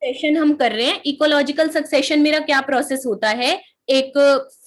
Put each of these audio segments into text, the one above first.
Session हम कर रहे हैं। इकोलॉजिकल सक्सेशन मेरा क्या प्रोसेस होता है, एक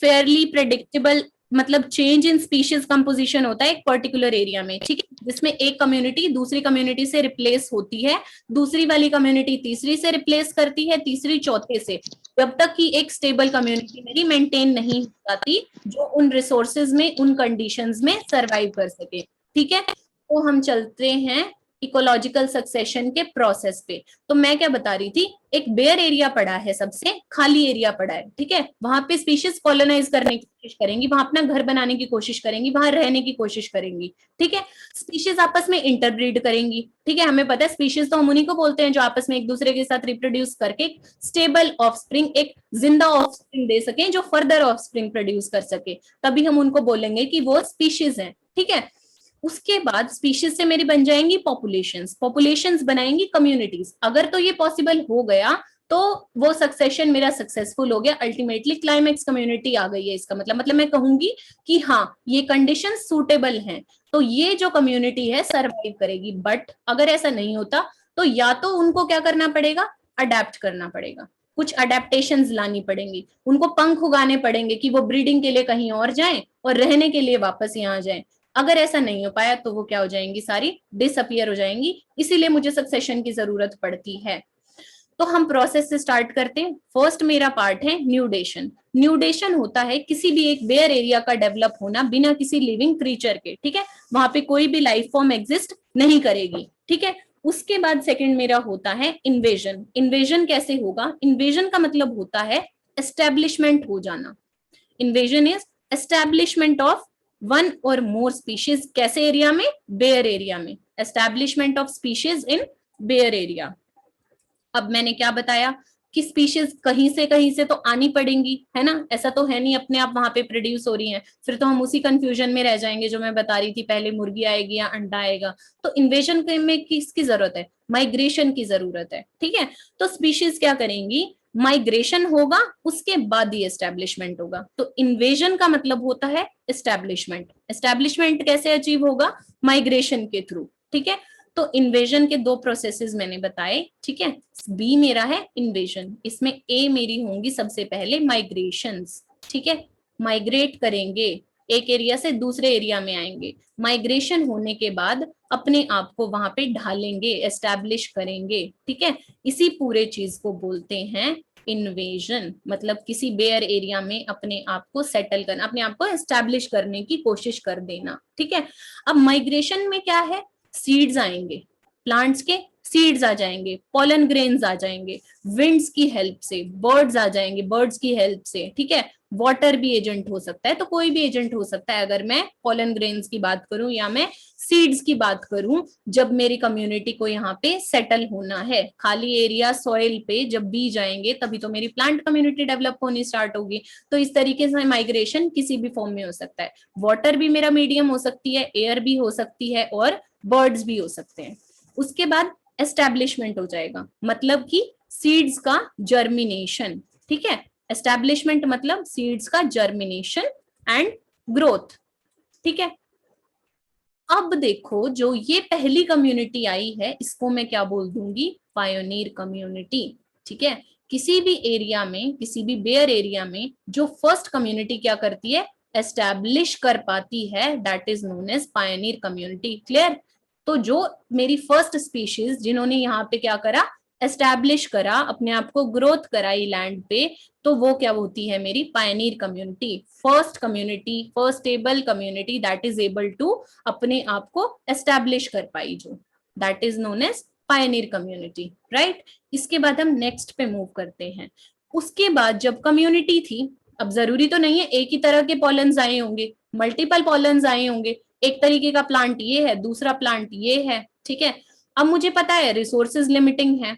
फेयरली प्रेडिक्टेबल मतलब चेंज इन स्पीशीज कंपोजिशन होता है एक पर्टिकुलर एरिया में, ठीक है, जिसमें एक कम्युनिटी दूसरी कम्युनिटी से रिप्लेस होती है, दूसरी वाली कम्युनिटी तीसरी से रिप्लेस करती है, तीसरी चौथे से, जब तक कि एक स्टेबल कम्युनिटी मेरी मेंटेन नहीं हो जाती जो उन रिसोर्सेज में उन कंडीशंस में सरवाइव कर सके। ठीक है, तो हम चलते हैं इकोलॉजिकल सक्सेशन के प्रोसेस पे। तो मैं क्या बता रही थी, एक बेयर एरिया पड़ा है, सबसे खाली एरिया पड़ा है, ठीक है, वहां पे स्पीशीज कॉलोनाइज करने की कोशिश करेंगी, वहां अपना घर बनाने की कोशिश करेंगी, वहां रहने की कोशिश करेंगी, ठीक है। स्पीशीज आपस में इंटरब्रीड करेंगी, ठीक है, हमें पता है स्पीशीज तो हम उन्हीं को बोलते हैं जो आपस में एक दूसरे के साथ रिप्रोड्यूस करके स्टेबल ऑफस्प्रिंग, एक जिंदा ऑफस्प्रिंग दे सके जो फर्दर ऑफस्प्रिंग प्रोड्यूस कर सके, तभी हम उनको बोलेंगे कि वो स्पीशीज है, ठीक है। उसके बाद स्पीशीज से मेरी बन जाएंगी पॉपुलेशंस, पॉपुलेशंस बनाएंगी कम्युनिटीज। अगर तो ये पॉसिबल हो गया तो वो सक्सेशन मेरा सक्सेसफुल हो गया, अल्टीमेटली क्लाइमेक्स कम्युनिटी आ गई है, इसका मतलब मैं कहूंगी कि हाँ ये कंडीशन सूटेबल हैं, तो ये जो कम्युनिटी है सरवाइव करेगी। बट अगर ऐसा नहीं होता तो या तो उनको क्या करना पड़ेगा, अडेप्ट करना पड़ेगा, कुछ अडेप्टेशंस लानी पड़ेंगी, उनको पंख उगाने पड़ेंगे कि वो ब्रीडिंग के लिए कहीं और जाएं और रहने के लिए वापस यहाँ जाएं। अगर ऐसा नहीं हो पाया तो वो क्या हो जाएंगी, सारी डिसअपियर हो जाएंगी, इसीलिए मुझे सक्सेशन की जरूरत पड़ती है। तो हम प्रोसेस से स्टार्ट करते हैं। फर्स्ट मेरा पार्ट है न्यूडेशन। न्यूडेशन होता है किसी भी एक बेयर एरिया का डेवलप होना बिना किसी लिविंग क्रीचर के, ठीक है, वहां पे कोई भी लाइफ फॉर्म एग्जिस्ट नहीं करेगी, ठीक है। उसके बाद सेकंड मेरा होता है इन्वेजन। इन्वेजन कैसे होगा, इन्वेजन का मतलब होता है एस्टेब्लिशमेंट हो जाना। Invasion is establishment of one और मोर स्पीशीज, कैसे एरिया में, बेयर एरिया में, establishment of species in bare area. अब मैंने क्या बताया कि स्पीशीज कहीं से तो आनी पड़ेंगी, है ना, ऐसा तो है नहीं अपने आप वहां पे प्रोड्यूस हो रही हैं, फिर तो हम उसी कंफ्यूजन में रह जाएंगे जो मैं बता रही थी, पहले मुर्गी आएगी या अंडा आएगा। तो इन्वेजन में किसकी जरूरत है, माइग्रेशन की जरूरत है, ठीक है। तो स्पीशीज क्या करेंगी, माइग्रेशन होगा, उसके बाद ही एस्टेब्लिशमेंट होगा। तो इन्वेजन का मतलब होता है एस्टेब्लिशमेंट। एस्टेब्लिशमेंट कैसे अचीव होगा, माइग्रेशन के थ्रू, ठीक है। तो इन्वेजन के दो प्रोसेसेस मैंने बताए, ठीक है। बी मेरा है इन्वेजन, इसमें ए मेरी होंगी सबसे पहले माइग्रेशंस, ठीक है। माइग्रेट करेंगे, एक एरिया से दूसरे एरिया में आएंगे, माइग्रेशन होने के बाद अपने आप को वहां पे ढालेंगे, एस्टैब्लिश करेंगे, ठीक है। इसी पूरे चीज को बोलते हैं इन्वेजन, मतलब किसी बेयर एरिया में अपने आप को सेटल करना, अपने आप को एस्टैब्लिश करने की कोशिश कर देना, ठीक है। अब माइग्रेशन में क्या है, सीड्स आएंगे, प्लांट्स के सीड्स आ जाएंगे, पॉलन ग्रेन्स आ जाएंगे, विंड्स की हेल्प से बर्ड्स आ जाएंगे, बर्ड्स की हेल्प से, ठीक है। वाटर भी एजेंट हो सकता है, तो कोई भी एजेंट हो सकता है, अगर मैं पॉलन ग्रेन्स की बात करूं या मैं सीड्स की बात करूं। जब मेरी कम्युनिटी को यहाँ पे सेटल होना है, खाली एरिया सॉइल पे जब बीज आएंगे तभी तो मेरी प्लांट कम्युनिटी डेवलप होनी स्टार्ट होगी। तो इस तरीके से माइग्रेशन किसी भी फॉर्म में हो सकता है, वाटर भी मेरा मीडियम हो सकती है, एयर भी हो सकती है और बर्ड्स भी हो सकते हैं। उसके बाद एस्टैब्लिशमेंट हो जाएगा, मतलब कि सीड्स का जर्मिनेशन, ठीक है। एस्टैब्लिशमेंट मतलब सीड्स का जर्मिनेशन एंड ग्रोथ, ठीक है। अब देखो जो ये पहली कम्युनिटी आई है इसको मैं क्या बोल दूंगी, पायोनियर कम्युनिटी, ठीक है। किसी भी एरिया में, किसी भी बेयर एरिया में जो फर्स्ट कम्युनिटी क्या करती है, एस्टैब्लिश कर पाती है, that is known as pioneer community. Clear. तो जो मेरी फर्स्ट स्पीशीज जिन्होंने यहाँ पे क्या करा, एस्टैब्लिश करा, अपने आप को ग्रोथ कराई लैंड पे, तो वो क्या होती है, मेरी pioneer community, first community, first stable community that is able to अपने आप को एस्टैब्लिश कर पाई, जो that is known as pioneer community, right. इसके बाद हम नेक्स्ट पे मूव करते हैं। उसके बाद जब कम्युनिटी थी, अब जरूरी तो नहीं है एक ही तरह के पॉलन्स आए होंगे, मल्टीपल पॉलन्स आए होंगे, एक तरीके का प्लांट ये है, दूसरा प्लांट ये है, ठीक है। अब मुझे पता है रिसोर्सेज लिमिटिंग है,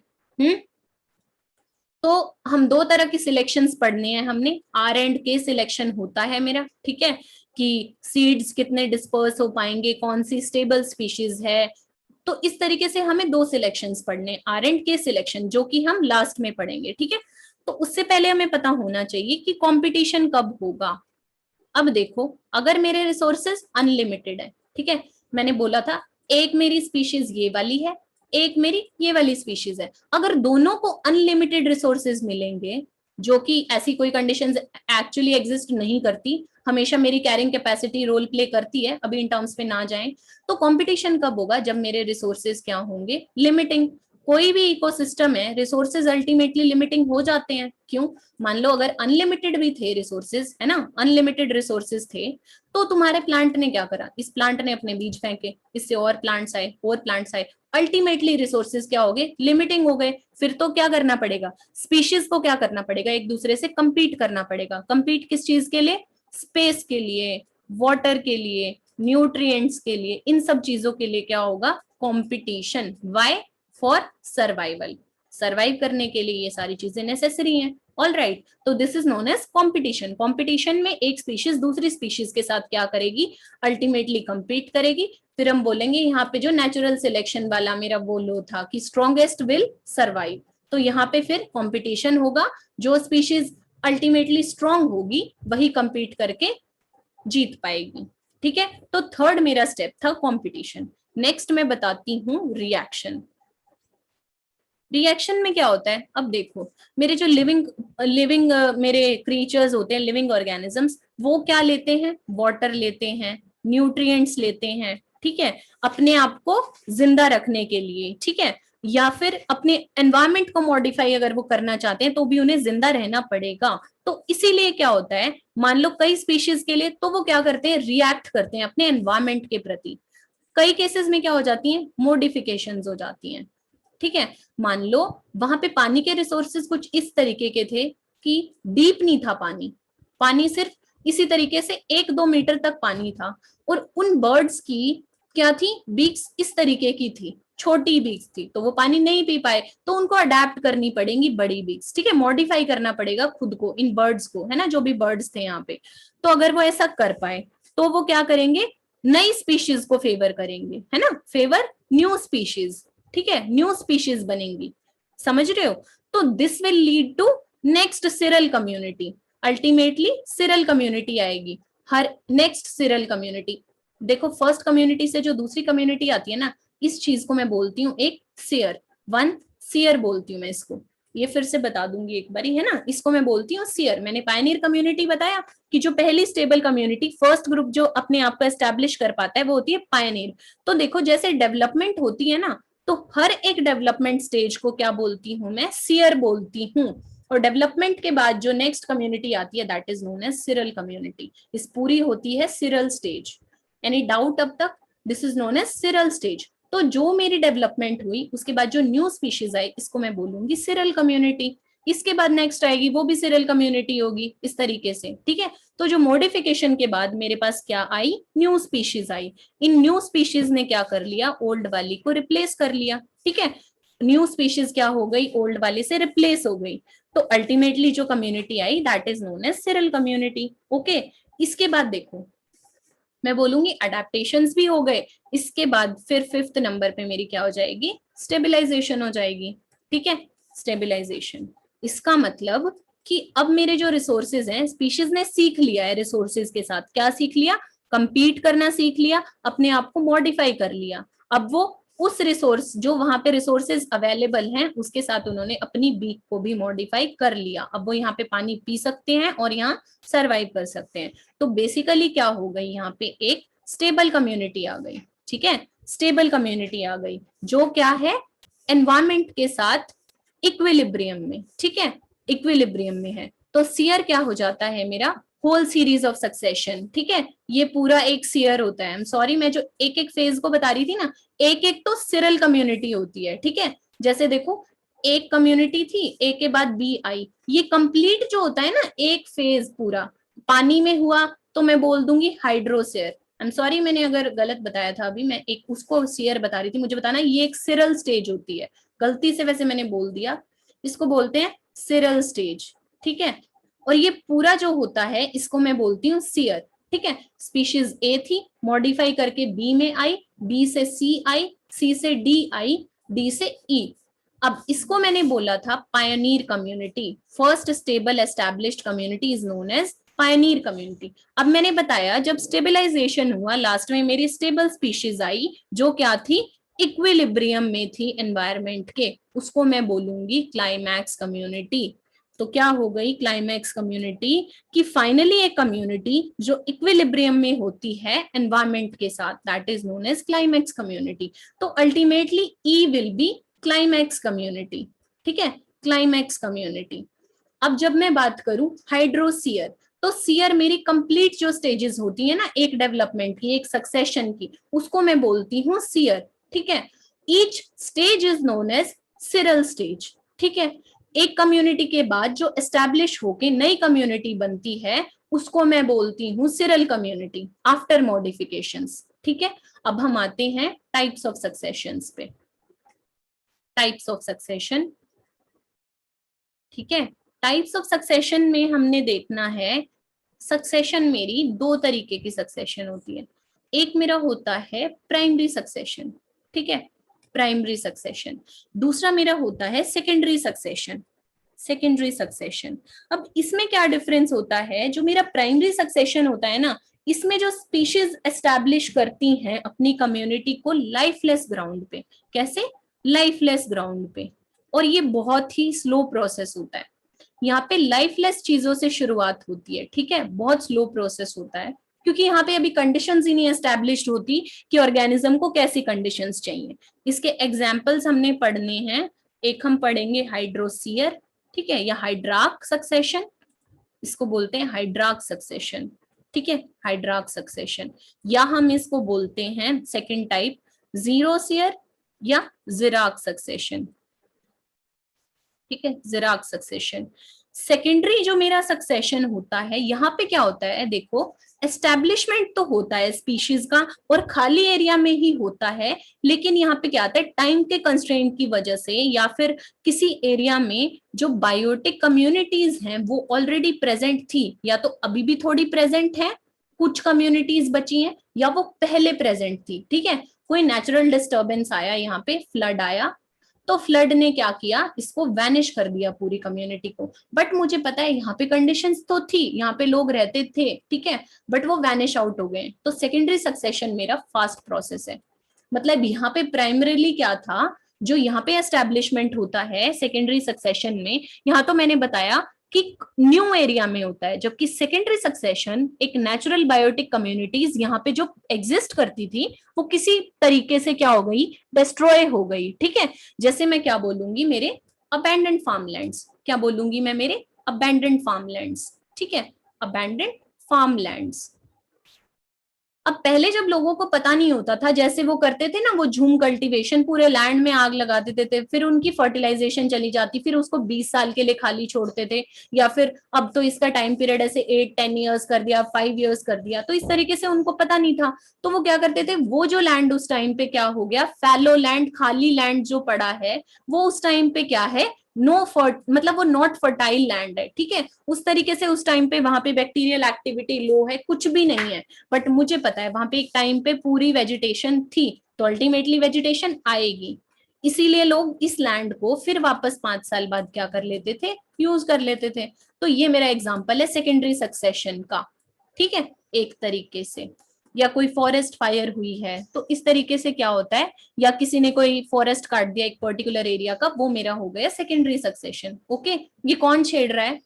तो हम दो तरह की सिलेक्शंस पढ़ने हैं हमने, आर एंड के सिलेक्शन होता है मेरा, ठीक है, कि सीड्स कितने डिस्पर्स हो पाएंगे, कौन सी स्टेबल स्पीशीज है। तो इस तरीके से हमें दो सिलेक्शंस पढ़ने, आर एंड के सिलेक्शन, जो कि हम लास्ट में पढ़ेंगे, ठीक है। तो उससे पहले हमें पता होना चाहिए कि कंपटीशन कब होगा। अब देखो अगर मेरे रिसोर्सेज अनलिमिटेड है, ठीक है, मैंने बोला था एक मेरी स्पीशीज ये वाली है, एक मेरी ये वाली स्पीशीज है। अगर दोनों को अनलिमिटेड रिसोर्सेज मिलेंगे, जो कि ऐसी कोई कंडीशंस एक्चुअली एग्जिस्ट नहीं करती, हमेशा मेरी कैरिंग कैपेसिटी रोल प्ले करती है, अभी इन टर्म्स पे ना जाएं, तो कंपटीशन कब होगा? जब मेरे रिसोर्सेज क्या होंगे? लिमिटिंग। कोई भी इकोसिस्टम है, रिसोर्सेज अल्टीमेटली लिमिटिंग हो जाते हैं। क्यों? मान लो अगर अनलिमिटेड भी थे रिसोर्सेज, है ना, अनलिमिटेड रिसोर्सेज थे, तो तुम्हारे प्लांट ने क्या करा? इस प्लांट ने अपने बीज फेंके, इससे और प्लांट्स आए, और प्लांट्स आए, अल्टीमेटली रिसोर्सेज क्या हो गए? लिमिटिंग हो गए। फिर तो क्या करना पड़ेगा? स्पीशीज को क्या करना पड़ेगा? एक दूसरे से कंपीट करना पड़ेगा। कंपीट किस चीज के लिए? स्पेस के लिए, वाटर के लिए, न्यूट्रिएंट्स के लिए, इन सब चीजों के लिए क्या होगा? Competition. Why? For survival. Survive करने के लिए ये सारी चीजें नेसेसरी हैं। ऑल राइट, तो this is known as competition. Competition में एक स्पीशीज दूसरी स्पीशीज के साथ क्या करेगी? अल्टीमेटली कंपीट करेगी। फिर हम बोलेंगे यहाँ पे जो नेचुरल सिलेक्शन वाला मेरा वो लो था कि स्ट्रॉन्गेस्ट विल सर्वाइव, तो यहाँ पे फिर कंपटीशन होगा। जो स्पीशीज अल्टीमेटली स्ट्रॉन्ग होगी वही कंपीट करके जीत पाएगी। ठीक है, तो थर्ड मेरा स्टेप था कंपटीशन। नेक्स्ट मैं बताती हूँ रिएक्शन। रिएक्शन में क्या होता है? अब देखो, मेरे जो लिविंग मेरे क्रीचर्स होते हैं, लिविंग ऑर्गेनिजम्स, वो क्या लेते हैं? वाटर लेते हैं, न्यूट्रिएंट्स लेते हैं, ठीक है, अपने आप को जिंदा रखने के लिए, ठीक है, या फिर अपने एनवायरमेंट को मॉडिफाई अगर वो करना चाहते हैं तो भी उन्हें जिंदा रहना पड़ेगा। तो इसीलिए क्या होता है, मान लो कई स्पीशीज के लिए तो वो क्या करते हैं? रिएक्ट करते हैं अपने एनवायरमेंट के प्रति। कई केसेस में क्या हो जाती हैं? मॉडिफिकेशंस हो जाती हैं। ठीक है, मान लो वहां पे पानी के रिसोर्सेज कुछ इस तरीके के थे कि डीप नहीं था पानी, पानी सिर्फ इसी तरीके से 1-2 मीटर तक पानी था, और उन बर्ड्स की क्या थी? बीक्स इस तरीके की थी, छोटी बीक्स थी, तो वो पानी नहीं पी पाए, तो उनको अडेप्ट करनी पड़ेंगी बड़ी बीक्स। ठीक है, मॉडिफाई करना पड़ेगा खुद को, इन बर्ड्स को, है ना, जो भी बर्ड्स थे यहाँ पे। तो अगर वो ऐसा कर पाए तो वो क्या करेंगे? नई स्पीशीज को फेवर करेंगे, है ना, फेवर न्यू स्पीशीज। ठीक है, न्यू स्पीशीज बनेंगी, समझ रहे हो? तो this will lead to next seral community. Ultimately seral community आएगी, हर नेक्स्ट सिरल कम्युनिटी। देखो, फर्स्ट कम्युनिटी से जो दूसरी कम्युनिटी आती है ना, इस चीज को मैं बोलती हूँ एक सियर, वन सियर बोलती हूँ मैं इसको। ये फिर से बता दूंगी एक बारी, है ना, इसको मैं बोलती हूँ सियर। मैंने पायनियर कम्युनिटी बताया कि जो पहली स्टेबल कम्युनिटी, फर्स्ट ग्रुप जो अपने आप को एस्टेब्लिश कर पाता है, वो होती है पायनियर। तो देखो, जैसे डेवलपमेंट होती है ना, तो हर एक डेवलपमेंट स्टेज को क्या बोलती हूँ मैं? सियर बोलती हूँ। और डेवलपमेंट के बाद जो नेक्स्ट कम्युनिटी आती है, that is known as seral community. इस पूरी होती है सिरल स्टेज। एनी डाउट अब तक? This is known as seral stage. तो जो मेरी डेवलपमेंट हुई उसके बाद जो न्यू स्पीशीज आई, इसको मैं बोलूंगी सिरल कम्युनिटी। इसके बाद नेक्स्ट आएगी, वो भी सिरल कम्युनिटी होगी, इस तरीके से। ठीक है, तो जो मॉडिफिकेशन के बाद मेरे पास क्या आई? न्यू स्पीशीज आई। इन न्यू स्पीशीज ने क्या कर लिया? ओल्ड वाली को रिप्लेस कर लिया। ठीक है, न्यू स्पीशीज क्या हो गई? ओल्ड वाले से रिप्लेस हो गई। तो अल्टीमेटली जो कम्युनिटी आई, that is known as seral community. Okay, इसके बाद देखो, मैं बोलूंगी अडेप्टेशंस भी हो गए। इसके बाद फिर फिफ्थ नंबर पे मेरी क्या हो जाएगी? स्टेबलाइजेशन हो जाएगी। ठीक है, स्टेबलाइजेशन, इसका मतलब कि अब मेरे जो रिसोर्सेज हैं, स्पीशीज ने सीख लिया है रिसोर्सेज के साथ। क्या सीख लिया? कंपीट करना सीख लिया, अपने आप को मॉडिफाई कर लिया। अब वो उस रिसोर्स, जो वहां पे रिसोर्सेज अवेलेबल हैं, उसके साथ उन्होंने अपनी बीक को भी मॉडिफाई कर लिया। अब वो यहाँ पे पानी पी सकते हैं और यहाँ सरवाइव कर सकते हैं। तो बेसिकली क्या हो गई? यहाँ पे एक स्टेबल कम्युनिटी आ गई। ठीक है, स्टेबल कम्युनिटी आ गई, जो क्या है? एनवायरमेंट के साथ इक्विलिब्रियम में। ठीक है, इक्विलिब्रियम में है। तो सियर क्या हो जाता है मेरा? Whole series of succession. ठीक है, ये पूरा एक सियर होता है। आई एम सॉरी, मैं जो एक एक फेज को बता रही थी ना, एक एक तो सिरल कम्युनिटी होती है। ठीक है, जैसे देखो, एक कम्युनिटी थी, ए के बाद बी आई, ये कंप्लीट जो होता है ना, एक फेज पूरा पानी में हुआ, तो मैं बोल दूंगी हाइड्रोसियर। आई एम सॉरी, मैंने अगर गलत बताया था अभी, मैं एक उसको सियर बता रही थी, मुझे बताना ये एक सिरल स्टेज होती है। गलती से वैसे मैंने बोल दिया, इसको बोलते हैं सिरल स्टेज। ठीक है, और ये पूरा जो होता है, इसको मैं बोलती हूँ सियर। ठीक है, स्पीशीज ए थी, मॉडिफाई करके बी में आई, बी से सी आई, सी से डी आई, डी से ई। अब इसको मैंने बोला था pioneer community. First stable established community is known as pioneer community. अब मैंने बताया, जब स्टेबलाइजेशन हुआ, लास्ट में मेरी स्टेबल स्पीशीज आई, जो क्या थी? इक्विलिब्रियम में थी एनवायरमेंट के, उसको मैं बोलूंगी क्लाइमैक्स कम्युनिटी। तो क्या हो गई क्लाइमैक्स कम्युनिटी, कि फाइनली एक कम्युनिटी जो इक्विलिब्रियम में होती है एनवायरमेंट के साथ, that is known as climax community. तो ultimately it will be climax community, ठीक है, क्लाइमैक्स कम्युनिटी। अब जब मैं बात करूं हाइड्रोसीयर, तो सीयर मेरी कंप्लीट जो स्टेजेस होती है ना एक डेवलपमेंट की, एक सक्सेशन की, उसको मैं बोलती हूँ सीयर, ठीक है। Each stage is known as seral stage, ठीक है। एक कम्युनिटी के बाद जो एस्टैब्लिश होके नई कम्युनिटी बनती है उसको मैं बोलती हूँ सिरल कम्युनिटी आफ्टर मॉडिफिकेशंस, ठीक है। अब हम आते हैं टाइप्स ऑफ सक्सेशंस पे। टाइप्स ऑफ सक्सेशन, ठीक है। टाइप्स ऑफ सक्सेशन में हमने देखना है, सक्सेशन मेरी दो तरीके की सक्सेशन होती है। एक मेरा होता है प्राइमरी सक्सेशन, ठीक है, प्राइमरी सक्सेशन। दूसरा मेरा होता है सेकेंडरी सक्सेशन, सेकेंडरी सक्सेशन। अब इसमें क्या डिफरेंस होता है, जो मेरा प्राइमरी सक्सेशन होता है ना, इसमें जो स्पीशीज एस्टैब्लिश करती हैं अपनी कम्युनिटी को लाइफलेस ग्राउंड पे। कैसे? लाइफलेस ग्राउंड पे। और ये बहुत ही स्लो प्रोसेस होता है। यहाँ पे लाइफलेस चीजों से शुरुआत होती है, ठीक है, बहुत स्लो प्रोसेस होता है, क्योंकि यहाँ पे अभी कंडीशंस ही नहीं एस्टैब्लिश्ड होती कि ऑर्गेनिज्म को कैसी कंडीशंस चाहिए। इसके एग्जांपल्स हमने पढ़ने हैं। एक हम पढ़ेंगे हाइड्रोसीयर, ठीक है, या हाइड्राक सक्सेशन, इसको बोलते हैं हाइड्राक सक्सेशन, ठीक है, हाइड्राक सक्सेशन। या हम इसको बोलते हैं सेकेंड टाइप जीरोसियर या जिराक सक्सेशन, ठीक है, जिराक सक्सेशन। सेकेंडरी जो मेरा सक्सेशन होता है, यहाँ पे क्या होता है देखो, एस्टेब्लिशमेंट तो होता है स्पीशीज का और खाली एरिया में ही होता है, लेकिन यहाँ पे क्या आता है, टाइम के कंस्ट्रेंट की वजह से या फिर किसी एरिया में जो बायोटिक कम्युनिटीज हैं वो ऑलरेडी प्रेजेंट थी, या तो अभी भी थोड़ी प्रेजेंट है, कुछ कम्युनिटीज बची हैं, या वो पहले प्रेजेंट थी, ठीक है। कोई नेचुरल डिस्टर्बेंस आया, यहाँ पे फ्लड आया, तो फ्लड ने क्या किया, इसको वैनिश कर दिया पूरी कम्युनिटी को। बट मुझे पता है यहाँ पे कंडीशंस तो थी, यहाँ पे लोग रहते थे, ठीक है, बट वो वैनिश आउट हो गए। तो सेकेंडरी सक्सेशन मेरा फास्ट प्रोसेस है। मतलब यहाँ पे प्राइमरीली क्या था, जो यहाँ पे एस्टेब्लिशमेंट होता है सेकेंडरी सक्सेशन में, यहाँ तो मैंने बताया कि न्यू एरिया में होता है, जबकि सेकेंडरी सक्सेशन एक नेचुरल बायोटिक कम्युनिटीज यहाँ पे जो एग्जिस्ट करती थी वो किसी तरीके से क्या हो गई, डिस्ट्रॉय हो गई, ठीक है। जैसे मैं क्या बोलूंगी, मेरे अबैंडन्ड फार्मलैंड्स, क्या बोलूंगी मैं, मेरे अबैंडन्ड फार्मलैंड्स, ठीक है, अबैंडन्ड फार्मलैंड्स। अब पहले जब लोगों को पता नहीं होता था, जैसे वो करते थे ना, वो झूम कल्टीवेशन, पूरे लैंड में आग लगा देते थे, फिर उनकी फर्टिलाइजेशन चली जाती, फिर उसको 20 साल के लिए खाली छोड़ते थे, या फिर अब तो इसका टाइम पीरियड ऐसे 8-10 ईयर्स कर दिया, 5 ईयर्स कर दिया, तो इस तरीके से उनको पता नहीं था। तो वो क्या करते थे, वो जो लैंड उस टाइम पे क्या हो गया, फैलो लैंड, खाली लैंड जो पड़ा है, वो उस टाइम पे क्या है, नो फर्ट, मतलब वो नॉट फर्टाइल लैंड है, ठीक है। उस तरीके से उस टाइम पे वहां पे बैक्टीरियल एक्टिविटी लो है, कुछ भी नहीं है। बट मुझे पता है वहां पे एक टाइम पे पूरी वेजिटेशन थी, तो अल्टीमेटली वेजिटेशन आएगी, इसीलिए लोग इस लैंड को फिर वापस 5 साल बाद क्या कर लेते थे, यूज कर लेते थे। तो ये मेरा एग्जांपल है सेकेंडरी सक्सेशन का, ठीक है, एक तरीके से। या कोई फॉरेस्ट फायर हुई है तो इस तरीके से क्या होता है, या किसी ने कोई फॉरेस्ट काट दिया एक पर्टिकुलर एरिया का, वो मेरा हो गया सेकेंडरी सक्सेशन। ओके, ये कौन छेड़ रहा है,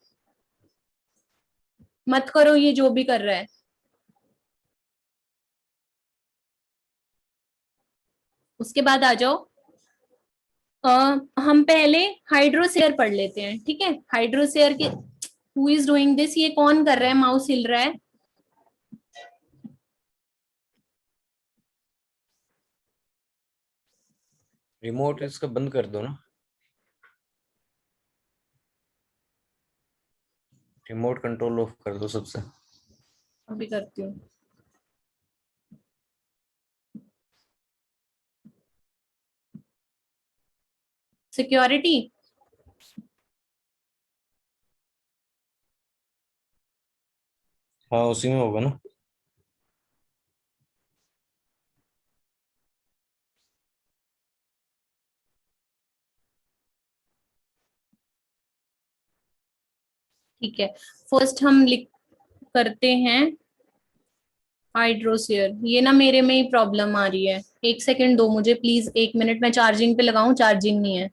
मत करो ये जो भी कर रहा है। उसके बाद आ जाओ, हम पहले हाइड्रोसेयर पढ़ लेते हैं, ठीक है। हाइड्रोसेयर के, हु इज डूइंग दिस, ये कौन कर रहा है, माउस हिल रहा है। रिमोट इसका बंद कर दो ना, रिमोट कंट्रोल ऑफ कर दो सबसे। अभी करती हूँ। सिक्योरिटी, हाँ उसी में होगा ना। ठीक है। फर्स्ट हम लिख करते हैं हाइड्रोस्फीयर, ये ना मेरे में ही प्रॉब्लम आ रही है। एक सेकंड दो मुझे प्लीज, 1 मिनट, मैं चार्जिंग पे लगाऊं, चार्जिंग नहीं है।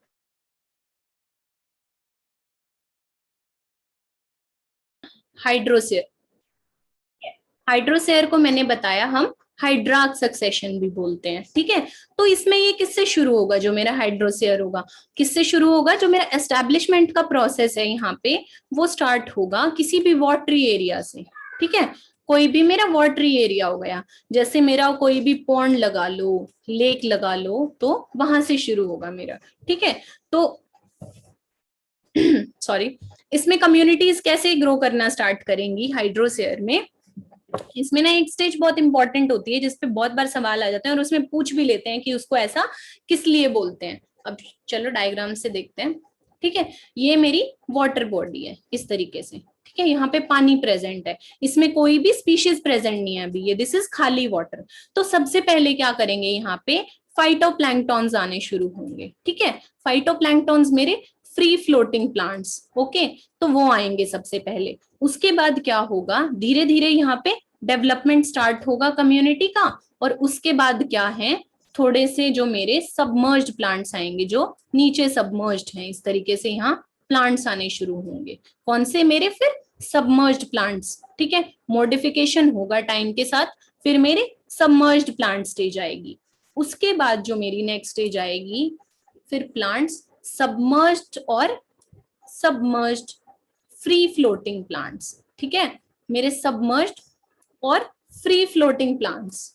हाइड्रोस्फीयर, हाइड्रोस्फीयर को मैंने बताया हम हाइड्राक सक्सेशन भी बोलते हैं, ठीक है। तो इसमें ये किससे शुरू होगा, जो मेरा हाइड्रोस्फीयर होगा, किससे शुरू होगा, जो मेरा एस्टेब्लिशमेंट का प्रोसेस है यहाँ पे, वो स्टार्ट होगा किसी भी वाटरी एरिया से, ठीक है। कोई भी मेरा वाटरी एरिया हो गया, जैसे मेरा कोई भी पॉन्ड लगा लो, लेक लगा लो, तो वहां से शुरू होगा मेरा, ठीक है। तो सॉरी, इसमें कम्युनिटीज कैसे ग्रो करना स्टार्ट करेंगी हाइड्रोस्फीयर में। इसमें ना एक स्टेज बहुत इंपॉर्टेंट होती है जिसपे बहुत बार सवाल आ जाते हैं और उसमें पूछ भी लेते हैं कि उसको ऐसा किस लिए बोलते हैं। अब चलो डायग्राम से देखते हैं, ठीक है। ये मेरी वाटर बॉडी है इस तरीके से, ठीक है। यहाँ पे पानी प्रेजेंट है, इसमें कोई भी स्पीशीज प्रेजेंट नहीं है अभी, ये दिस इज खाली वाटर। तो सबसे पहले क्या करेंगे, यहाँ पे फाइटोप्लैंक्टॉन्स आने शुरू होंगे, ठीक है। फाइटोप्लैंक्टॉन्स मेरे फ्री फ्लोटिंग प्लांट्स, ओके। तो वो आएंगे सबसे पहले। उसके बाद क्या होगा, धीरे धीरे यहाँ पे डेवलपमेंट स्टार्ट होगा कम्युनिटी का। और उसके बाद क्या है, थोड़े से जो मेरे सबमर्ज्ड प्लांट्स आएंगे, जो नीचे सबमर्ज्ड हैं, इस तरीके से यहाँ प्लांट्स आने शुरू होंगे। कौन से मेरे, फिर सबमर्ज्ड प्लांट्स, ठीक है। मॉडिफिकेशन होगा टाइम के साथ, फिर मेरे सबमर्ज्ड प्लांट स्टेज आएगी। उसके बाद जो मेरी नेक्स्ट स्टेज आएगी, फिर प्लांट्स सबमर्ज्ड और सबमर्ज्ड फ्री फ्लोटिंग प्लांट्स, ठीक है। मेरे सबमर्ज्ड और फ्री फ्लोटिंग प्लांट्स,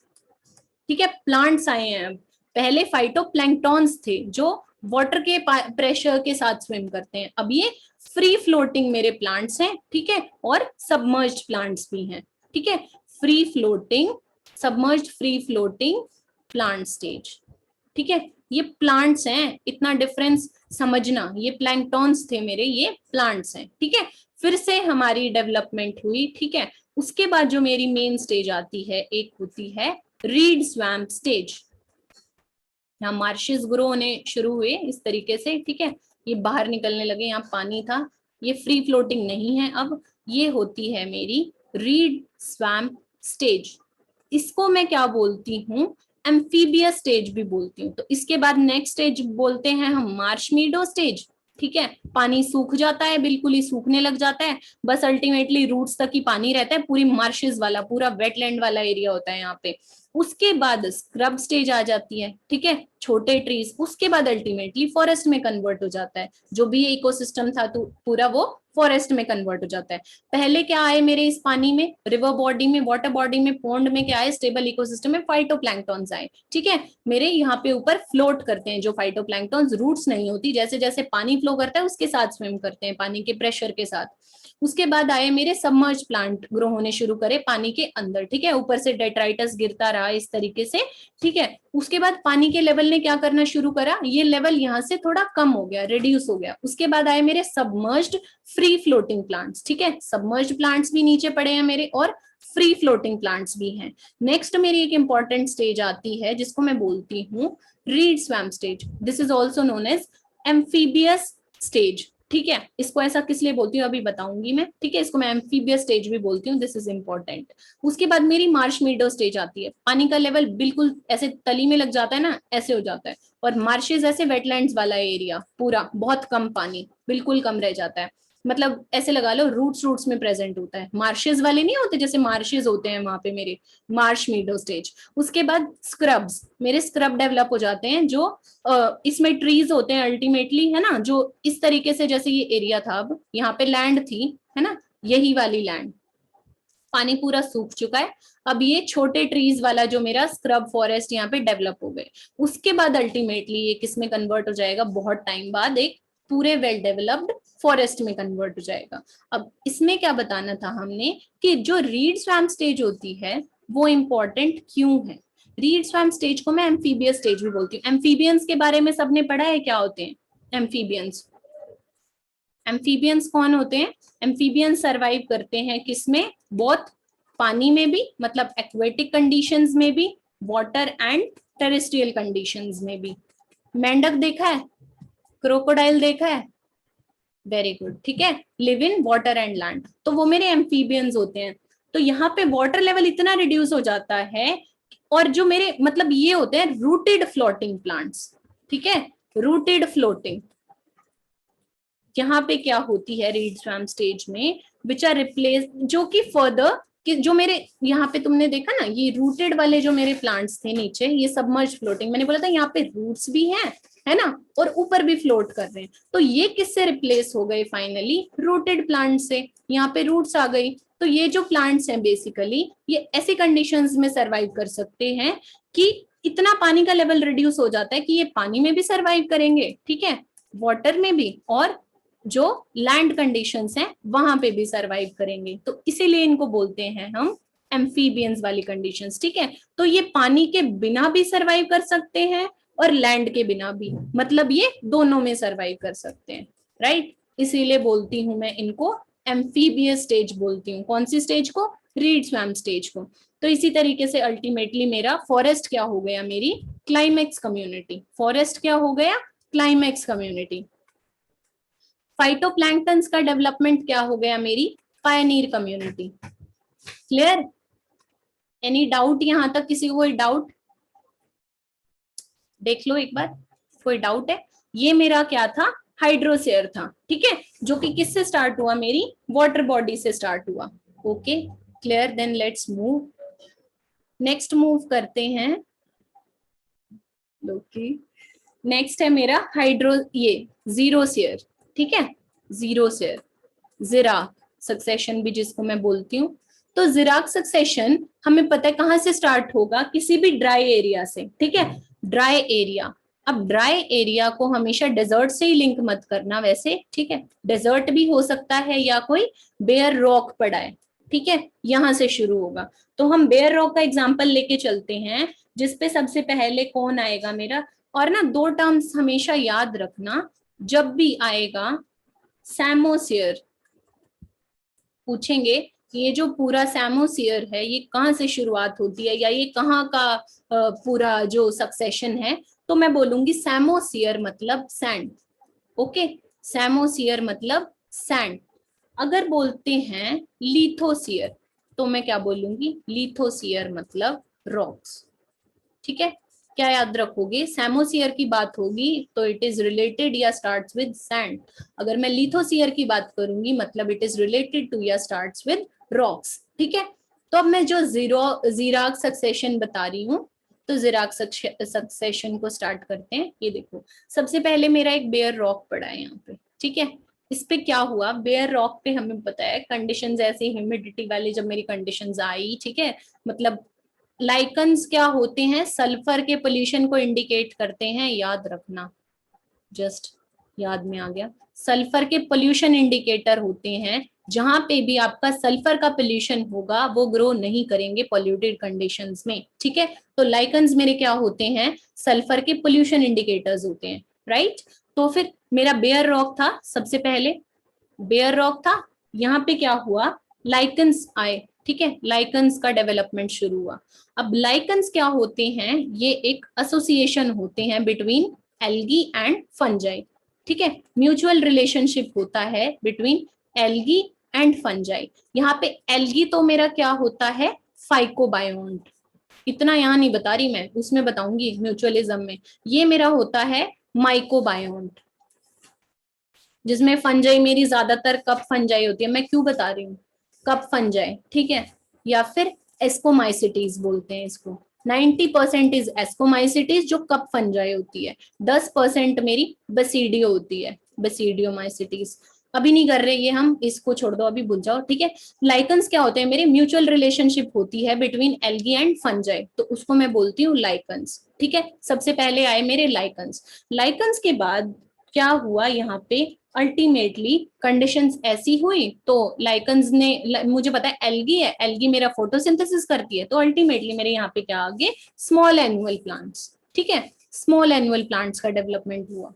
ठीक है। प्लांट्स आए हैं, पहले फाइटोप्लैंक्टॉन्स थे जो वाटर के प्रेशर के साथ स्विम करते हैं, अब ये फ्री फ्लोटिंग मेरे प्लांट्स हैं, ठीक है। और सबमर्ज्ड प्लांट्स भी हैं, ठीक है। Free floating, submerged free floating plant stage, ठीक है। ये प्लांट्स हैं, इतना डिफरेंस समझना, ये प्लैंक्टॉन्स थे मेरे, ये प्लांट्स हैं, ठीक है। फिर से हमारी डेवलपमेंट हुई, ठीक है। उसके बाद जो मेरी मेन स्टेज आती है, एक होती है रीड स्वैम्प स्टेज। यहाँ मार्शेस ग्रो होने शुरू हुए इस तरीके से, ठीक है। ये बाहर निकलने लगे, यहाँ पानी था, ये फ्री फ्लोटिंग नहीं है अब। ये होती है मेरी रीड स्वैम्प स्टेज। इसको मैं क्या बोलती हूँ, एम्फीबियस स्टेज भी बोलती हूँ। तो इसके बाद नेक्स्ट स्टेज बोलते हैं हम मार्श मीडो स्टेज, ठीक है। पानी सूख जाता है, बिल्कुल ही सूखने लग जाता है, बस अल्टीमेटली रूट्स तक ही पानी रहता है, पूरी मार्शेस वाला, पूरा वेटलैंड वाला एरिया होता है यहाँ पे। उसके बाद स्क्रब स्टेज आ जाती है, ठीक है, छोटे ट्रीज। उसके बाद अल्टीमेटली फॉरेस्ट में कन्वर्ट हो जाता है, जो भी इकोसिस्टम था तो पूरा वो फॉरेस्ट में कन्वर्ट हो जाता है। पहले क्या आए मेरे इस पानी में, रिवर बॉडी में, वाटर बॉडी में, पॉन्ड में क्या आए, स्टेबल इकोसिस्टम में फाइटोप्लैंक्टॉन्स आए, ठीक है। मेरे यहाँ पे ऊपर फ्लोट करते हैं जो फाइटोप्लैंक्टॉन्स, रूट्स नहीं होती, जैसे जैसे पानी फ्लो करता है उसके साथ स्विम करते हैं, पानी के प्रेशर के साथ। उसके बाद आए मेरे सबमर्ज प्लांट ग्रो होने शुरू करे पानी के अंदर, ठीक है। ऊपर से डेट्राइटस गिरता रहा इस तरीके से, ठीक है। उसके बाद पानी के लेवल ने क्या करना शुरू करा, ये लेवल यहाँ से थोड़ा कम हो गया, रिड्यूस हो गया। उसके बाद आए मेरे सबमर्ज्ड फ्री फ्लोटिंग प्लांट्स, ठीक है। सबमर्ज्ड प्लांट्स भी नीचे पड़े हैं मेरे, और फ्री फ्लोटिंग प्लांट्स भी हैं। नेक्स्ट मेरी एक इंपॉर्टेंट स्टेज आती है जिसको मैं बोलती हूँ reed swamp stage. This is also known as amphibious stage, ठीक है। इसको ऐसा किस लिए बोलती हूँ अभी बताऊंगी मैं, ठीक है। इसको मैं एम्फीबियस स्टेज भी बोलती हूँ, दिस इज इंपॉर्टेंट। उसके बाद मेरी मार्श मीडो स्टेज आती है, पानी का लेवल बिल्कुल ऐसे तली में लग जाता है ना, ऐसे हो जाता है। और मार्शेज ऐसे वेटलैंड्स वाला एरिया, पूरा बहुत कम पानी, बिल्कुल कम रह जाता है, मतलब ऐसे लगा लो रूट्स रूट्स में प्रेजेंट होता है। मार्शेज वाले नहीं होते जैसे मार्शेज होते हैं वहां पे मेरे, मार्श मीडो स्टेज। उसके बाद स्क्रब्स, मेरे स्क्रब डेवलप हो जाते हैं, जो इसमें ट्रीज होते हैं अल्टीमेटली, है ना, जो इस तरीके से, जैसे ये एरिया था, अब यहाँ पे लैंड थी, है ना, यही वाली लैंड, पानी पूरा सूख चुका है, अब ये छोटे ट्रीज वाला जो मेरा स्क्रब फॉरेस्ट यहाँ पे डेवलप हो गए। उसके बाद अल्टीमेटली ये किसमें कन्वर्ट हो जाएगा, बहुत टाइम बाद एक पूरे वेल डेवलप्ड फॉरेस्ट में कन्वर्ट हो जाएगा। अब इसमें क्या बताना था हमने, कि जो रीड स्वैम्प स्टेज होती है वो इंपॉर्टेंट क्यों है। रीड स्वैम्प स्टेज को मैं एम्फीबियस स्टेज भी बोलती हूँ। एम्फीबियंस के बारे में सबने पढ़ा है, क्या होते हैं एम्फीबियंस। एम्फीबियंस कौन होते हैं, एम्फीबियंस सरवाइव करते हैं किसमें, बहुत पानी में भी, मतलब एक्वेटिक कंडीशंस में भी, वाटर एंड टेरेस्ट्रियल कंडीशंस में भी। मेंढक देखा है, क्रोकोडाइल देखा है, वेरी गुड, ठीक है। Live in water and land, तो वो मेरे एम्फीबियंस होते हैं। तो यहाँ पे वाटर लेवल इतना रिड्यूस हो जाता है, और जो मेरे मतलब ये होते हैं रूटेड फ्लोटिंग प्लांट्स, ठीक है, रूटेड फ्लोटिंग, यहाँ पे क्या होती है रीड स्वैम स्टेज में, विच आर रिप्लेस, जो कि फर्दर कि जो मेरे यहाँ पे तुमने देखा ना, ये रूटेड वाले जो मेरे प्लांट्स थे नीचे, ये सबमर्ज फ्लोटिंग, मैंने बोला था यहाँ पे रूट्स भी हैं, है ना, और ऊपर भी फ्लोट कर रहे हैं, तो ये किससे रिप्लेस हो गए फाइनली, रूटेड प्लांट से, यहाँ पे रूट्स आ गई। तो ये जो प्लांट्स हैं बेसिकली ये ऐसी कंडीशंस में सरवाइव कर सकते हैं कि इतना पानी का लेवल रिड्यूस हो जाता है कि ये पानी में भी सरवाइव करेंगे, ठीक है, वाटर में भी, और जो लैंड कंडीशंस हैं वहां पे भी सरवाइव करेंगे, तो इसीलिए इनको बोलते हैं हम एम्फीबियंस वाली कंडीशंस, ठीक है। तो ये पानी के बिना भी सरवाइव कर सकते हैं और लैंड के बिना भी, मतलब ये दोनों में सरवाइव कर सकते हैं, राइट, इसीलिए बोलती हूं मैं इनको एम्फीबियस स्टेज बोलती हूँ। कौन सी स्टेज को, रीड स्वैम स्टेज को। तो इसी तरीके से अल्टीमेटली मेरा फॉरेस्ट क्या हो गया, मेरी क्लाइमेक्स कम्युनिटी, फॉरेस्ट क्या हो गया, क्लाइमेक्स कम्युनिटी। फाइटोप्लैंक्टन्स का डेवलपमेंट क्या हो गया, मेरी pioneer community. Clear, any doubt यहां तक, किसी को कोई डाउट, देख लो एक बार, कोई डाउट है। ये मेरा क्या था, हाइड्रोसेयर था, ठीक है, जो कि किससे स्टार्ट हुआ, मेरी वाटर बॉडी से स्टार्ट हुआ। Okay clear, then let's move, next move करते हैं। ओके नेक्स्ट है मेरा हाइड्रो, ये जीरोसियर, ठीक है, जीरोसियर, जिराक सक्सेशन भी जिसको मैं बोलती हूँ। तो जिराक सक्सेशन हमें पता है कहाँ से स्टार्ट होगा, किसी भी ड्राई एरिया से, ठीक है, ड्राई एरिया। अब ड्राई एरिया को हमेशा डेजर्ट से ही लिंक मत करना वैसे, ठीक है, डेजर्ट भी हो सकता है या कोई बेयर रॉक पड़ा है, ठीक है, यहां से शुरू होगा। तो हम बेयर रॉक का एग्जांपल लेके चलते हैं, जिसपे सबसे पहले कौन आएगा मेरा, और ना दो टर्म्स हमेशा याद रखना जब भी आएगा, सैमोसियर पूछेंगे कि ये जो पूरा सैमोसियर है ये कहाँ से शुरुआत होती है, या ये कहाँ का पूरा जो सक्सेशन है, तो मैं बोलूंगी सैमोसियर मतलब सैंड। ओके, सैमोसियर मतलब सैंड। अगर बोलते हैं लिथोसियर तो मैं क्या बोलूंगी, लिथोसियर मतलब रॉक्स, ठीक है। क्या याद रखोगे, सैमोसियर की बात होगी तो इट इज रिलेटेड या स्टार्ट्स विद सैंड, अगर मैं लिथोसियर की बात करूंगी मतलब इट इज रिलेटेड टू या स्टार्ट्स विद रॉक्स, ठीक है। तो अब मैं जो जीराक सक्सेशन बता रही हूँ, तो जीराक सक्सेशन को स्टार्ट करते हैं। ये देखो सबसे पहले मेरा एक बेयर रॉक पड़ा है यहाँ पे, ठीक है, इस पे क्या हुआ, बेयर रॉक पे हमें पता है कंडीशंस ऐसी ह्यूमिडिटी वाली जब मेरी कंडीशंस आई, ठीक है, मतलब लाइकन्स क्या होते हैं, सल्फर के पोल्यूशन को इंडिकेट करते हैं, याद रखना, जस्ट याद में आ गया, सल्फर के पोल्यूशन इंडिकेटर होते हैं, जहां पे भी आपका सल्फर का पोल्यूशन होगा वो ग्रो नहीं करेंगे पॉल्यूटेड कंडीशंस में, ठीक है। तो लाइकन्स मेरे क्या होते हैं, सल्फर के पोल्यूशन इंडिकेटर्स होते हैं, राइट। तो फिर मेरा बेयर रॉक था, सबसे पहले बेयर रॉक था, यहाँ पे क्या हुआ, लाइकन्स आए, ठीक है, लाइकन्स का डेवलपमेंट शुरू हुआ। अब लाइकन्स क्या होते हैं, ये एक एसोसिएशन होते हैं बिटवीन एल्गी एंड फंजाई, ठीक है, म्यूचुअल रिलेशनशिप होता है बिटवीन एल्गी एंड फंजाई। यहाँ पे एल्गी तो मेरा क्या होता है, फाइकोबायोन्ट, इतना यहाँ नहीं बता रही मैं, उसमें बताऊंगी म्यूचुअलिज्म में। ये मेरा होता है माइकोबायोन्ट, जिसमें फंजाई मेरी ज्यादातर कप फंजाई होती है, मैं क्यों बता रही हूँ, कप फंजाई, ठीक है, या फिर एस्कोमाइसिटीज बोलते हैं इसको। 90% इज एस्कोमाइसिटीज जो कप फंजाई होती है, 10% मेरी बेसिडियो होती है, बेसिडियोमाइसिटीज। अभी नहीं कर रहे ये हम, इसको छोड़ दो अभी, भूल जाओ, ठीक है। लाइकन्स क्या होते हैं मेरे, म्यूचुअल रिलेशनशिप होती है बिटवीन एल्गी एंड फंजाई, तो उसको मैं बोलती हूँ लाइकन्स, ठीक है। सबसे पहले आए मेरे लाइकन्स, लाइकन्स के बाद क्या हुआ यहाँ पे, अल्टीमेटली कंडीशंस ऐसी हुई तो लाइकन्स ने, मुझे पता है एल्गी है, एल्गी मेरा फोटोसिंथेसिस करती है, तो अल्टीमेटली मेरे यहाँ पे क्या आ गए, स्मॉल एनुअल प्लांट्स, ठीक है, स्मॉल एनुअल प्लांट्स का डेवलपमेंट हुआ।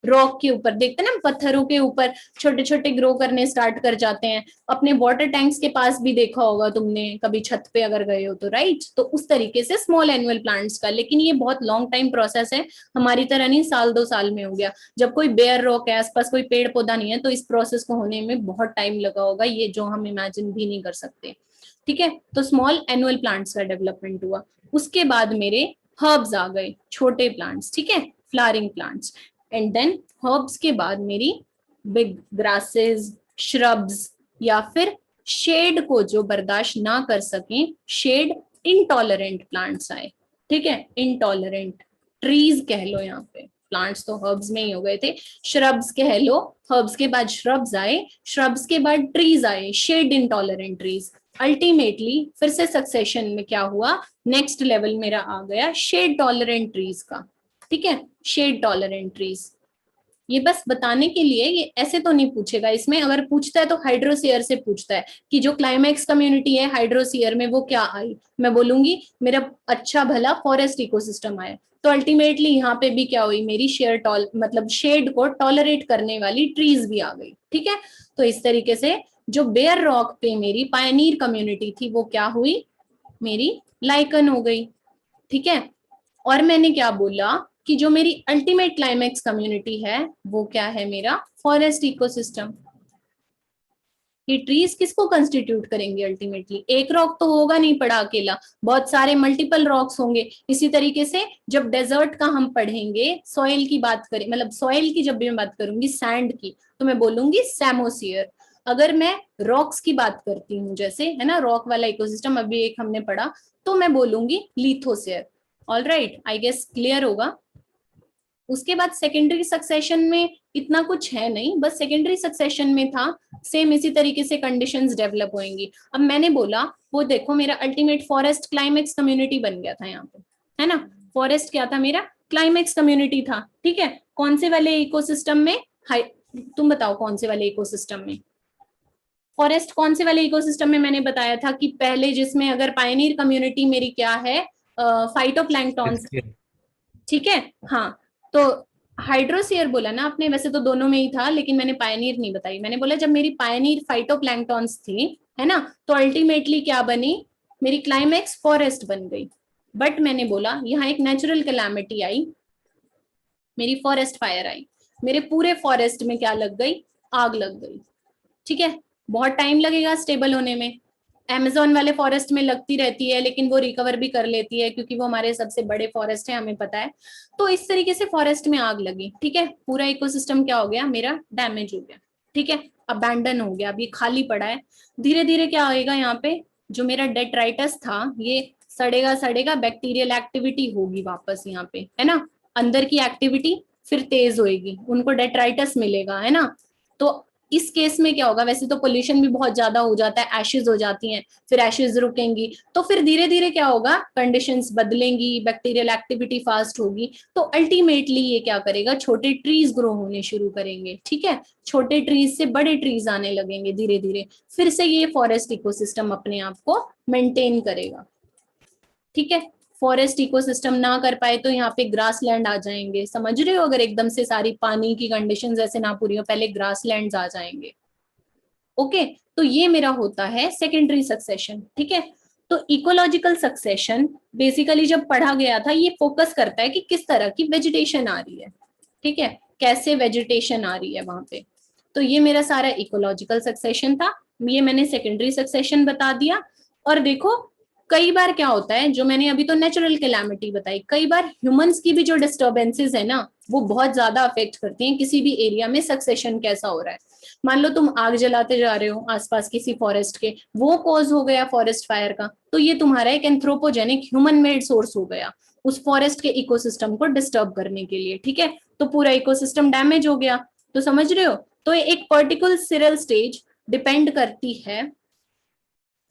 रॉक के ऊपर देखते हैं ना, पत्थरों के ऊपर छोटे छोटे ग्रो करने स्टार्ट कर जाते हैं। अपने वाटर टैंक्स के पास भी देखा होगा तुमने कभी, छत पे अगर गए हो तो, राइट। तो उस तरीके से स्मॉल एनुअल प्लांट्स का, लेकिन ये बहुत लॉन्ग टाइम प्रोसेस है, हमारी तरह नहीं साल 2 साल में हो गया। जब कोई बेयर रॉक है, आसपास कोई पेड़ पौधा नहीं है, तो इस प्रोसेस को होने में बहुत टाइम लगा होगा, ये जो हम इमेजिन भी नहीं कर सकते। ठीक है, तो स्मॉल एनुअल प्लांट्स का डेवलपमेंट हुआ। उसके बाद मेरे हर्ब्स आ गए, छोटे प्लांट्स, ठीक है, flowering plants. And then herbs के बाद मेरी बिग ग्रासेस, श्रब्स, या फिर शेड को जो बर्दाश्त ना कर सके, शेड इनटॉलरेंट प्लांट्स आए। ठीक है, इनटॉलरेंट ट्रीज कह लो, यहाँ पे प्लांट्स तो हर्ब्स में ही हो गए थे, श्रब्स कह लो। हर्ब्स के बाद श्रब्स आए, श्रब्स के बाद ट्रीज आए, शेड इनटॉलरेंट ट्रीज। अल्टीमेटली फिर से सक्सेशन में क्या हुआ, नेक्स्ट लेवल मेरा आ गया शेड टॉलरेंट ट्रीज का। ठीक है, शेड टॉलरेंट ट्रीज। ये बस बताने के लिए, ये ऐसे तो नहीं पूछेगा इसमें, अगर पूछता है तो हाइड्रोसियर से पूछता है कि जो क्लाइमैक्स कम्युनिटी है हाइड्रोसियर में वो क्या आई, मैं बोलूंगी मेरा अच्छा भला फॉरेस्ट इकोसिस्टम आया। तो अल्टीमेटली यहाँ पे भी क्या हुई, मेरी मतलब शेड को टॉलरेट करने वाली ट्रीज भी आ गई। ठीक है, तो इस तरीके से जो बेयर रॉक पे मेरी पायनियर कम्युनिटी थी वो क्या हुई, मेरी लाइकन हो गई। ठीक है, और मैंने क्या बोला कि जो मेरी अल्टीमेट क्लाइमैक्स कम्युनिटी है वो क्या है, मेरा फॉरेस्ट इकोसिस्टम। ये ट्रीज किसको कंस्टिट्यूट करेंगे अल्टीमेटली, एक रॉक तो होगा नहीं पड़ा अकेला, बहुत सारे मल्टीपल रॉक्स होंगे। इसी तरीके से जब डेजर्ट का हम पढ़ेंगे, सॉइल की बात करें, मतलब सॉइल की जब भी मैं बात करूंगी, सैंड की, तो मैं बोलूंगी सैमोसियर। अगर मैं रॉक्स की बात करती हूँ, जैसे है ना रॉक वाला इकोसिस्टम अभी एक हमने पढ़ा, तो मैं बोलूंगी lithosphere. All right, I guess clear होगा। उसके बाद सेकेंडरी सक्सेशन में इतना कुछ है नहीं, बस सेकेंडरी सक्सेशन में था सेम इसी तरीके से कंडीशंस डेवलप होंगी। अब मैंने बोला वो देखो मेरा अल्टीमेट फॉरेस्ट क्लाइमेक्स कम्युनिटी बन गया था यहाँ पे, है ना, फॉरेस्ट क्या था मेरा, क्लाइमेक्स कम्युनिटी था। ठीक है, कौन से वाले इकोसिस्टम में, हाई, तुम बताओ कौन से वाले इकोसिस्टम में, फॉरेस्ट कौन से वाले इकोसिस्टम में मैंने बताया था कि पहले, जिसमें अगर पायनियर कम्युनिटी मेरी क्या है, फाइटोप्लैंक्टॉन्स। ठीक है, हाँ, तो हाइड्रोसियर बोला ना आपने, वैसे तो दोनों में ही था, लेकिन मैंने पायनियर नहीं बताई। मैंने बोला जब मेरी पायनियर फाइटोप्लैंक्टॉन्स थी, है ना, तो अल्टीमेटली क्या बनी, मेरी क्लाइमैक्स फॉरेस्ट बन गई। बट मैंने बोला यहाँ एक नेचुरल कैलामिटी आई, मेरी फॉरेस्ट फायर आई, मेरे पूरे फॉरेस्ट में क्या लग गई, आग लग गई। ठीक है, बहुत टाइम लगेगा स्टेबल होने में, अमेज़न वाले फॉरेस्ट में लगती रहती है, लेकिन वो रिकवर भी कर लेती है क्योंकि वो हमारे सबसे बड़े फॉरेस्ट है, हमें पता है। तो इस तरीके से फॉरेस्ट में आग लगी। ठीक है, पूरा इकोसिस्टम क्या हो गया, मेरा डैमेज हो गया। ठीक है, अबैंडन हो गया, अब ये खाली पड़ा है। धीरे धीरे क्या होएगा, यहाँ पे जो मेरा डेट्राइटस था ये सड़ेगा सड़ेगा, बैक्टीरियल एक्टिविटी होगी वापस यहाँ पे, है ना, अंदर की एक्टिविटी फिर तेज होएगी, उनको डेट्राइटस मिलेगा, है ना। तो इस केस में क्या होगा, वैसे तो पोल्यूशन भी बहुत ज्यादा हो जाता है, एशेज हो जाती हैं, फिर एशेज रुकेंगी, तो फिर धीरे धीरे क्या होगा, कंडीशंस बदलेंगी, बैक्टीरियल एक्टिविटी फास्ट होगी, तो अल्टीमेटली ये क्या करेगा, छोटे ट्रीज ग्रो होने शुरू करेंगे। ठीक है, छोटे ट्रीज से बड़े ट्रीज आने लगेंगे धीरे धीरे, फिर से ये फॉरेस्ट इकोसिस्टम अपने आप को मेंटेन करेगा। ठीक है, फॉरेस्ट इकोसिस्टम ना कर पाए तो यहाँ पे ग्रासलैंड आ जाएंगे, समझ रहे हो, अगर एकदम से सारी पानी की कंडीशंस ऐसे ना पूरी हो, पहले ग्रासलैंड्स आ जाएंगे। ओके, तो ये मेरा होता है सेकेंडरी सक्सेशन। ठीक है, तो इकोलॉजिकल सक्सेशन बेसिकली जब पढ़ा गया था, ये फोकस करता है कि किस तरह की वेजिटेशन आ रही है। ठीक है, कैसे वेजिटेशन आ रही है वहां पे, तो ये मेरा सारा इकोलॉजिकल सक्सेशन था, ये मैंने सेकेंडरी सक्सेशन बता दिया। और देखो कई बार क्या होता है, जो मैंने अभी तो नेचुरल कैलामिटी बताई, कई बार ह्यूमंस की भी जो डिस्टर्बेंसेस है ना, वो बहुत ज्यादा अफेक्ट करती हैं किसी भी एरिया में सक्सेशन कैसा हो रहा है। मान लो तुम आग जलाते जा रहे हो आसपास किसी फॉरेस्ट के, वो कॉज हो गया फॉरेस्ट फायर का, तो ये तुम्हारा एक एंथ्रोपोजेनिक ह्यूमन मेड सोर्स हो गया उस फॉरेस्ट के इकोसिस्टम को डिस्टर्ब करने के लिए। ठीक है, तो पूरा इकोसिस्टम डैमेज हो गया, तो समझ रहे हो। तो एक पर्टिकुलर सिरल स्टेज डिपेंड करती है,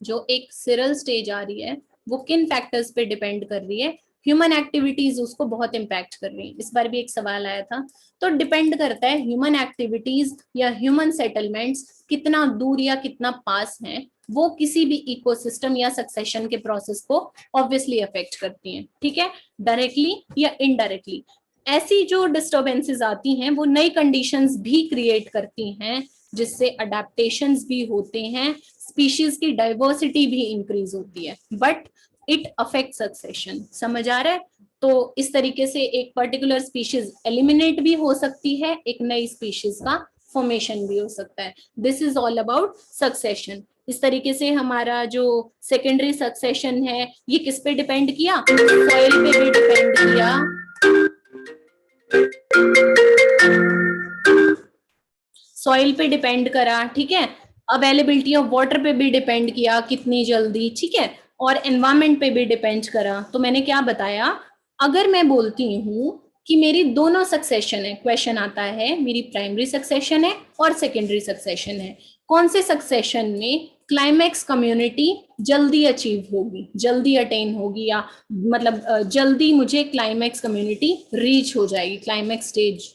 जो एक सिरल स्टेज आ रही है वो किन फैक्टर्स पे डिपेंड कर रही है, ह्यूमन एक्टिविटीज उसको बहुत इंपैक्ट कर रही है। इस बार भी एक सवाल आया था, तो डिपेंड करता है ह्यूमन एक्टिविटीज या ह्यूमन सेटलमेंट्स कितना दूर या कितना पास हैं, वो किसी भी इकोसिस्टम या सक्सेशन के प्रोसेस को ऑब्वियसली अफेक्ट करती हैं। ठीक है, डायरेक्टली या इनडायरेक्टली। ऐसी जो डिस्टर्बेंसेस आती हैं वो नई कंडीशंस भी क्रिएट करती हैं, जिससे अडेप्टेशंस भी होते हैं, स्पीशीज की डाइवर्सिटी भी इंक्रीज होती है, बट इट अफेक्ट सक्सेशन। समझ आ रहा है? तो इस तरीके से एक पर्टिकुलर स्पीशीज एलिमिनेट भी हो सकती है, एक नई स्पीशीज का फॉर्मेशन भी हो सकता है। This is all about succession. इस तरीके से हमारा जो सेकेंडरी सक्सेशन है ये किस पे डिपेंड किया? सॉइल पे भी डिपेंड किया, सॉइल पे डिपेंड करा, ठीक है, अवेलेबिलिटी ऑफ वाटर पे भी डिपेंड किया कितनी जल्दी, ठीक है, और एनवायरमेंट पे भी डिपेंड करा। तो मैंने क्या बताया, अगर मैं बोलती हूँ कि मेरी दोनों सक्सेशन है, क्वेश्चन आता है मेरी प्राइमरी सक्सेशन है और सेकेंडरी सक्सेशन है, कौन से सक्सेशन में क्लाइमैक्स कम्युनिटी जल्दी अचीव होगी, जल्दी अटेन होगी, या मतलब जल्दी मुझे क्लाइमैक्स कम्युनिटी रीच हो जाएगी, क्लाइमैक्स स्टेज।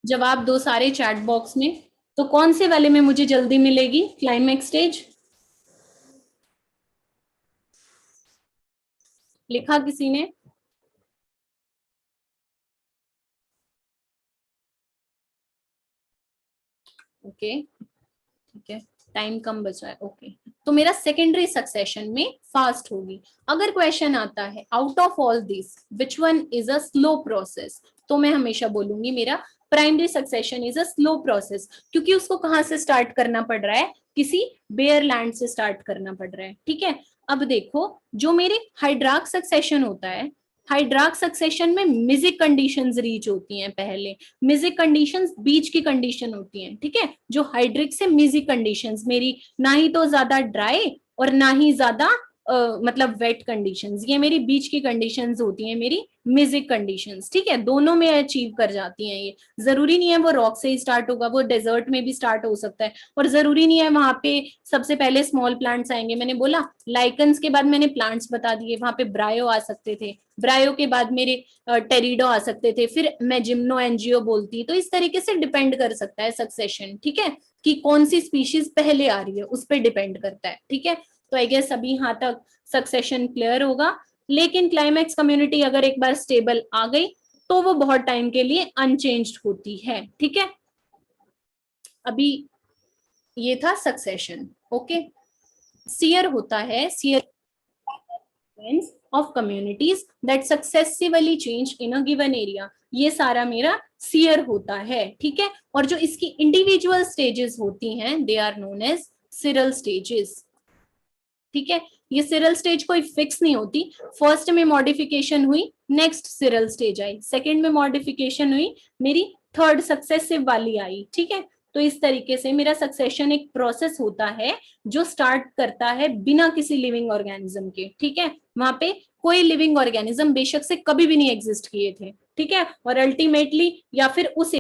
जवाब दो सारे चैट बॉक्स में। तो कौन से वाले में मुझे जल्दी मिलेगी क्लाइमैक्स स्टेज? लिखा किसी ने? ओके, ठीक है, टाइम कम बचा है, ओके। तो मेरा सेकेंडरी सक्सेशन में फास्ट होगी। अगर क्वेश्चन आता है out of all this which one is a slow process, तो मैं हमेशा बोलूंगी मेरा primary succession is a slow process, क्योंकि उसको कहाँ से स्टार्ट करना पड़ रहा है, किसी बेयर लैंड से स्टार्ट करना पड़ रहा है, ठीक है। अब देखो, जो मेरे हाइड्राक सक्सेशन होता है, हाइड्राक सक्सेशन में मिजिक कंडीशंस रीच होती हैं पहले। मिजिक कंडीशंस बीच की कंडीशन होती हैं, ठीक है। जो हाइड्रिक से मिजिक कंडीशंस मेरी ना ही तो ज्यादा ड्राई और ना ही ज्यादा मतलब वेट कंडीशंस, ये मेरी बीच की कंडीशंस होती हैं, मेरी मिजिक कंडीशंस, ठीक है। दोनों में अचीव कर जाती हैं ये। जरूरी नहीं है वो रॉक से ही स्टार्ट होगा, वो डेजर्ट में भी स्टार्ट हो सकता है, और जरूरी नहीं है वहां पे सबसे पहले स्मॉल प्लांट्स आएंगे। मैंने बोला लाइकन्स के बाद मैंने प्लांट्स बता दिए, वहां पे ब्रायो आ सकते थे, ब्रायो के बाद मेरे टेरिडो आ सकते थे, फिर मैं जिम्नो एनजीओ बोलती। तो इस तरीके से डिपेंड कर सकता है सक्सेशन, ठीक है, कि कौन सी स्पीशीज पहले आ रही है उस पर डिपेंड करता है, ठीक है। तो आई गेस अभी यहाँ तक सक्सेशन क्लियर होगा। लेकिन क्लाइमैक्स कम्युनिटी अगर एक बार स्टेबल आ गई तो वो बहुत टाइम के लिए अनचेंज्ड होती है, ठीक है। अभी ये था सक्सेशन, ओके। सियर होता है, share of communities that successively change in a given area, ये सारा मेरा सियर होता है, ठीक है। और जो इसकी इंडिविजुअल स्टेजेस होती हैं they are known as seral stages, ठीक है। ये सिरल स्टेज कोई फिक्स नहीं होती, फर्स्ट में मॉडिफिकेशन हुई next cereal stage I, second में मॉडिफिकेशन हुई मेरी थर्ड सक्सेसिव वाली आई, ठीक है। तो इस तरीके से मेरा सक्सेशन एक प्रोसेस होता है जो स्टार्ट करता है बिना किसी लिविंग ऑर्गेनिज्म के, ठीक है। वहां पे कोई लिविंग ऑर्गेनिज्म बेशक से कभी भी नहीं एग्जिस्ट किए थे, ठीक है, और अल्टीमेटली या फिर उस